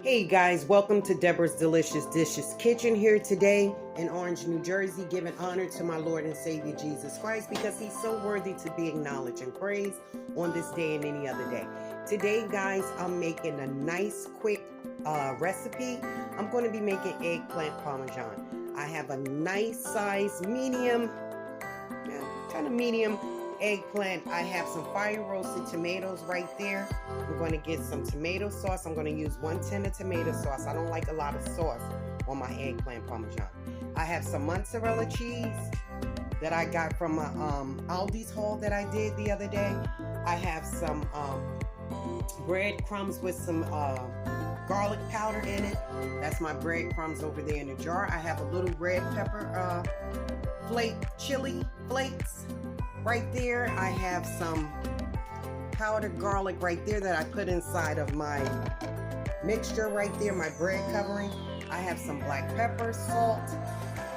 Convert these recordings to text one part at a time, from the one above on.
Hey guys, welcome to Deborah's Delicious Dishes Kitchen here today in Orange, New Jersey, giving honor to my Lord and Savior Jesus Christ because he's so worthy to be acknowledged and praised on this day and any other day. Today, guys, I'm making a nice quick recipe. I'm going to be making eggplant parmesan. I have a nice size medium, kind of medium eggplant. I have some fire roasted tomatoes right there. I'm going to get some tomato sauce. I'm going to use 1 tin of tomato sauce. I don't like a lot of sauce on my eggplant parmesan. I have some mozzarella cheese that I got from my Aldi's haul that I did the other day. I have some breadcrumbs with some garlic powder in it. That's my breadcrumbs over there in the jar. I have a little red pepper chili flakes right there. I have some powdered garlic right there that I put inside of my mixture right there, my bread covering. I have some black pepper, salt,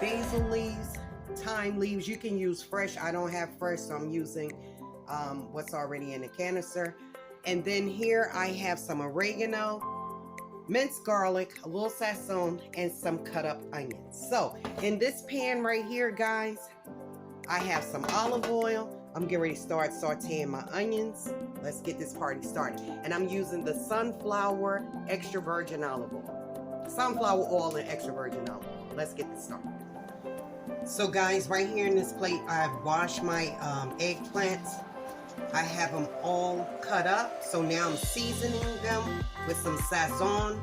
basil leaves, thyme leaves. You can use fresh. I don't have fresh, so I'm using what's already in the canister. And then here I have some oregano, minced garlic, a little sazon, and some cut up onions. So in this pan right here, guys, I have some olive oil. I'm getting ready to start sauteing my onions. Let's get this party started. And I'm using the sunflower extra virgin olive oil. Sunflower oil and extra virgin olive oil. Let's get this started. So guys, right here in this plate, I've washed my eggplants. I have them all cut up. So now I'm seasoning them with some sazon.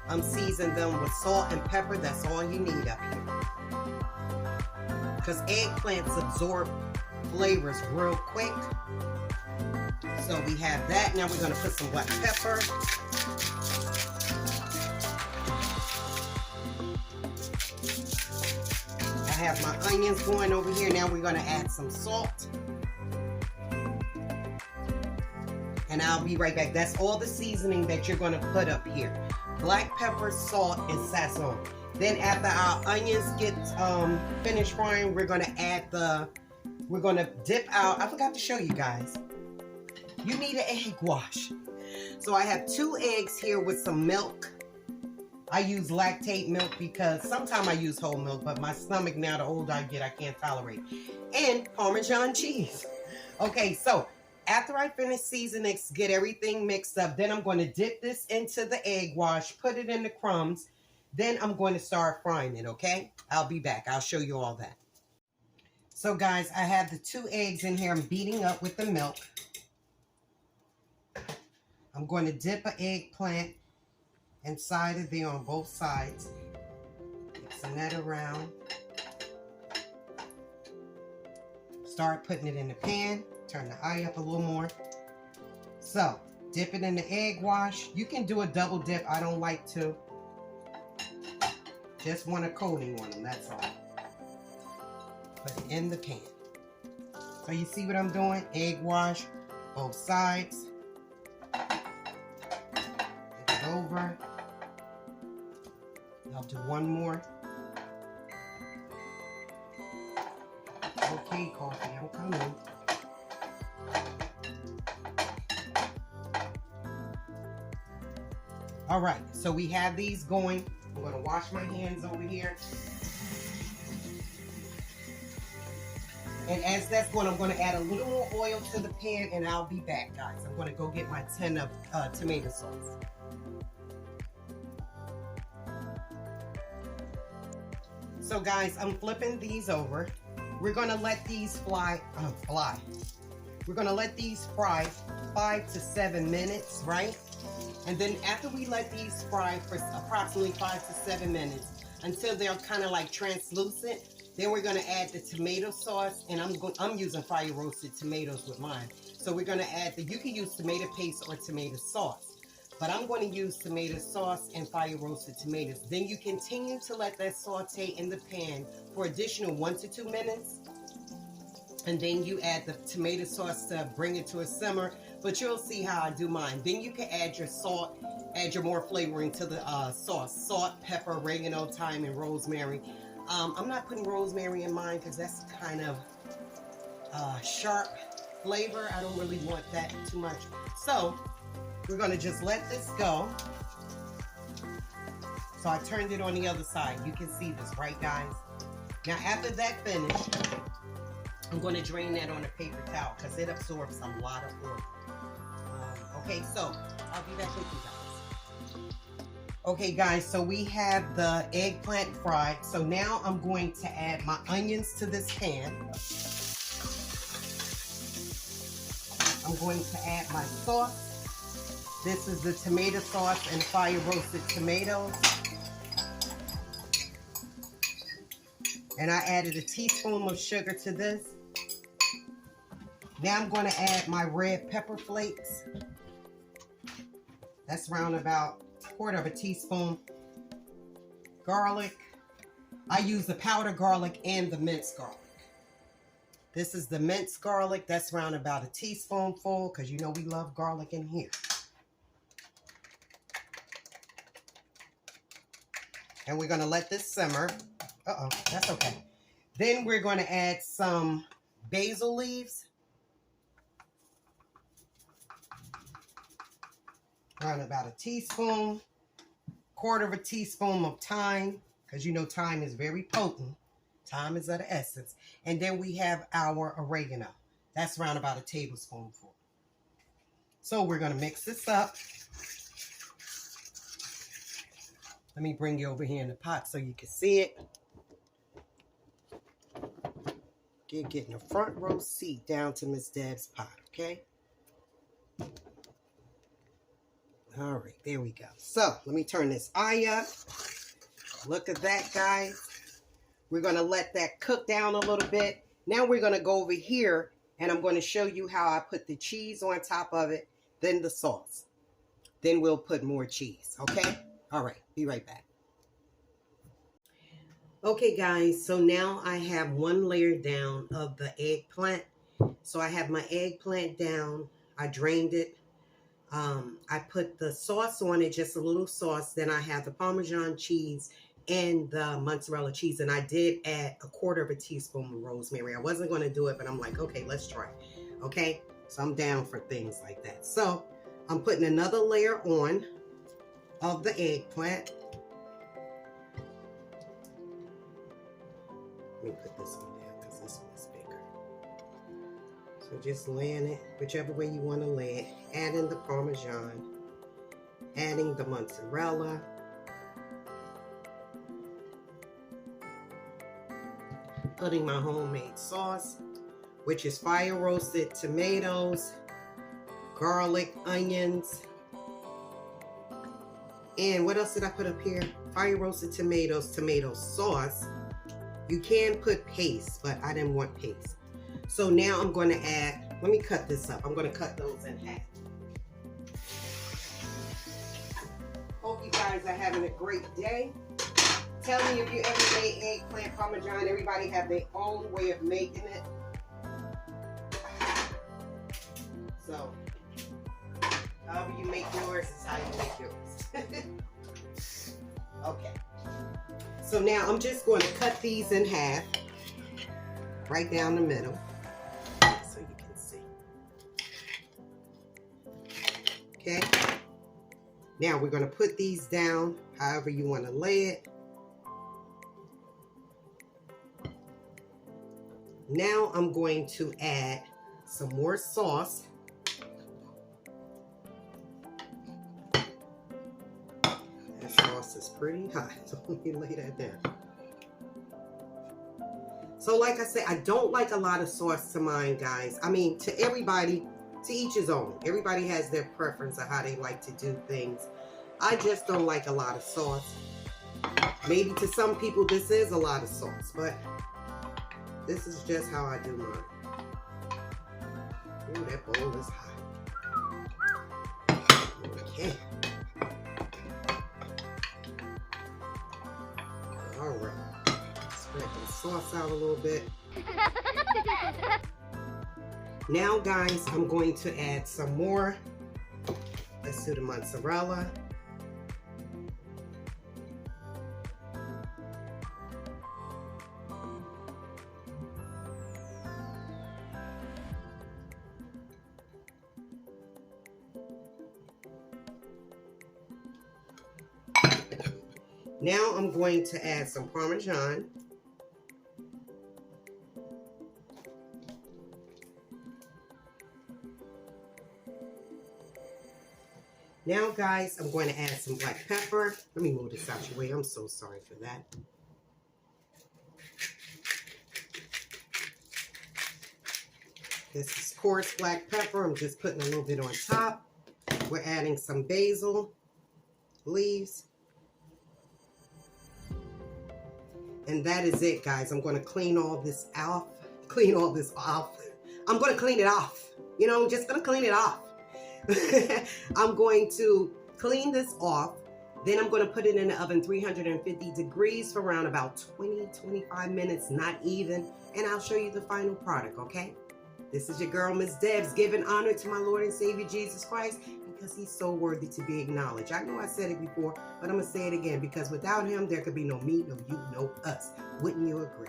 I'm seasoning them with salt and pepper. That's all you need up here, because eggplants absorb flavors real quick. So we have that. Now we're going to put some black pepper. I have my onions going over here. Now we're going to add some salt. And I'll be right back. That's all the seasoning that you're going to put up here. Black pepper, salt, and sazon. Then after our onions get finished frying, we're going to dip out. I forgot to show you guys. You need an egg wash. So I have 2 eggs here with some milk. I use lactate milk because sometimes I use whole milk, but my stomach now, the older I get, I can't tolerate. And Parmesan cheese. Okay, so after I finish seasoning, get everything mixed up, then I'm going to dip this into the egg wash, put it in the crumbs. Then I'm going to start frying it, okay? I'll be back. I'll show you all that. So, guys, I have the 2 eggs in here. I'm beating up with the milk. I'm going to dip an eggplant inside of there on both sides. Mixing that around. Start putting it in the pan. Turn the eye up a little more. So, dip it in the egg wash. You can do a double dip. I don't like to. Just want a coating on them, that's all. Put it in the pan. So you see what I'm doing? Egg wash, both sides. Flip it over. I'll do one more. Okay, coffee, I'm coming. All right, so we have these going. I'm going to wash my hands over here. And as that's going, I'm going to add a little more oil to the pan, and I'll be back, guys. I'm going to go get my tin of tomato sauce. So, guys, I'm flipping these over. We're going to let these We're going to let these fry 5 to 7 minutes, right? And then after we let these fry for approximately 5 to 7 minutes until they're kind of like translucent, then we're going to add the tomato sauce, and I'm using fire roasted tomatoes with mine. So we're going to add you can use tomato paste or tomato sauce, but I'm going to use tomato sauce and fire roasted tomatoes. Then you continue to let that saute in the pan for additional 1 to 2 minutes. And then you add the tomato sauce to bring it to a simmer, but you'll see how I do mine. Then you can add your salt, add your more flavoring to the sauce. Salt, pepper, oregano, thyme, and rosemary. I'm not putting rosemary in mine because that's kind of sharp flavor. I don't really want that too much. So we're going to just let this go. So I turned it on the other side. You can see this, right, guys? Now, after that finished, I'm going to drain that on a paper towel because it absorbs a lot of oil. Okay, so I'll be back with you guys. Okay, guys, so we have the eggplant fried. So now I'm going to add my onions to this pan. I'm going to add my sauce. This is the tomato sauce and fire roasted tomatoes. And I added a teaspoon of sugar to this. Now I'm going to add my red pepper flakes. That's around about a quarter of a teaspoon. Garlic. I use the powdered garlic and the minced garlic. This is the minced garlic. That's around about a teaspoonful because you know we love garlic in here. And we're going to let this simmer. Uh-oh, that's okay. Then we're going to add some basil leaves. Around about a teaspoon. Quarter of a teaspoon of thyme, because you know thyme is very potent. Thyme is of the essence. And then we have our oregano. That's around about a tablespoonful. So we're going to mix this up. Let me bring you over here in the pot so you can see it. You're getting a front row seat down to Miss Deb's pot, okay? All right, there we go. So let me turn this eye up. Look at that, guys. We're going to let that cook down a little bit. Now we're going to go over here and I'm going to show you how I put the cheese on top of it, then the sauce. Then we'll put more cheese, okay? All right, be right back. Okay, guys, so now I have one layer down of the eggplant. So I have my eggplant down. I drained it. I put the sauce on it, just a little sauce. Then I have the Parmesan cheese and the mozzarella cheese. And I did add a quarter of a teaspoon of rosemary. I wasn't going to do it, but I'm like, okay, let's try it. Okay, so I'm down for things like that. So I'm putting another layer on of the eggplant. Let me put this one down because this one is bigger. So just laying it whichever way you want to lay it. Adding the Parmesan. Adding the mozzarella. Putting my homemade sauce, which is fire roasted tomatoes, garlic, onions. And what else did I put up here? Fire roasted tomatoes, tomato sauce. You can put paste, but I didn't want paste. So now I'm going to add, let me cut this up. I'm going to cut those in half. Hope you guys are having a great day. Tell me if you ever made eggplant parmesan. Everybody have their own way of making it. So, however you make yours is how you make yours. Okay. So now I'm just going to cut these in half, right down the middle, so you can see. Okay. Now we're going to put these down however you want to lay it. Now I'm going to add some more sauce. That sauce is pretty hot, so let me lay that down. So like I said, I don't like a lot of sauce to mine, guys. I mean, to everybody, to each his own. Everybody has their preference of how they like to do things. I just don't like a lot of sauce. Maybe to some people this is a lot of sauce, but this is just how I do mine. Ooh, that bowl is hot. Okay. All right. Spread the sauce out a little bit. Now, guys, I'm going to add some more. Let's do the mozzarella. Now I'm going to add some Parmesan. Now, guys, I'm going to add some black pepper. Let me move this out your way. I'm so sorry for that. This is coarse black pepper. I'm just putting a little bit on top. We're adding some basil leaves. And that is it, guys. I'm going to clean all this off. I'm going to clean it off. You know, I'm just going to clean it off. I'm going to clean this off. Then I'm going to put it in the oven 350 degrees for around about 20-25 minutes, not even. And I'll show you the final product, okay? This is your girl, Miss Debs, giving honor to my Lord and Savior, Jesus Christ, because he's so worthy to be acknowledged. I know I said it before, but I'm going to say it again, because without him, there could be no me, no you, no us. Wouldn't you agree?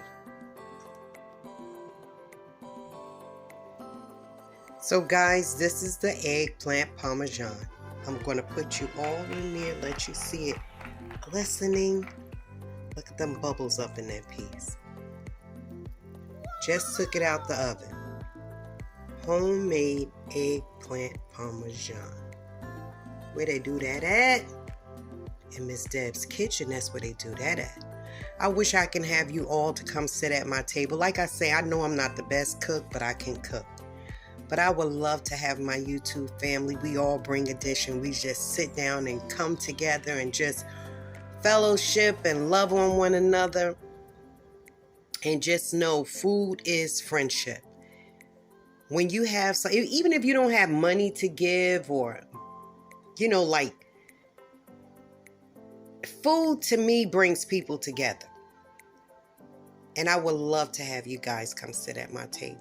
So guys, this is the eggplant parmesan. I'm going to put you all in there, let you see it glistening. Look at them bubbles up in that piece. Just took it out the oven. Homemade eggplant parmesan. Where they do that at? In Miss Deb's kitchen, that's where they do that at. I wish I can have you all to come sit at my table. Like I say, I know I'm not the best cook, but I can cook. But I would love to have my YouTube family. We all bring a dish and we just sit down and come together and just fellowship and love on one another. And just know food is friendship. When you have some, even if you don't have money to give, or, you know, like, food to me brings people together. And I would love to have you guys come sit at my table.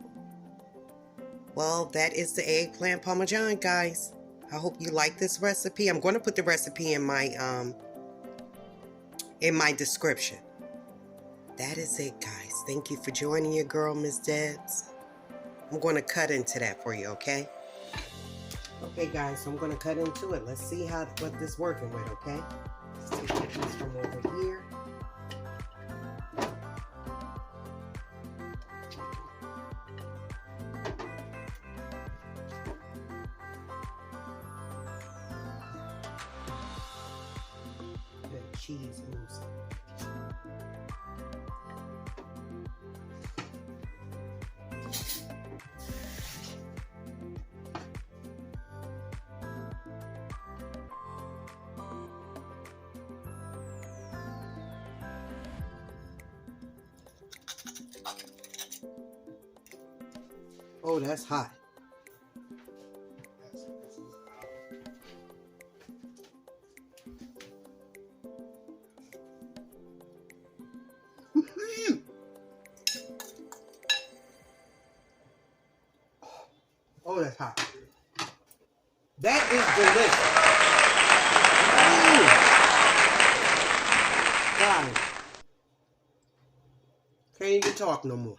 Well, that is the eggplant parmesan, guys. I hope you like this recipe. I'm going to put the recipe in my description. That is it, guys. Thank you for joining your girl, Miss Debs. I'm going to cut into that for you, okay? Okay, guys, so I'm going to cut into it. Let's see what this working with, okay? Let's take this from over here. Cheese mousse. Oh, that's hot. Oh, that's hot. That is delicious. Guys, can't even talk no more.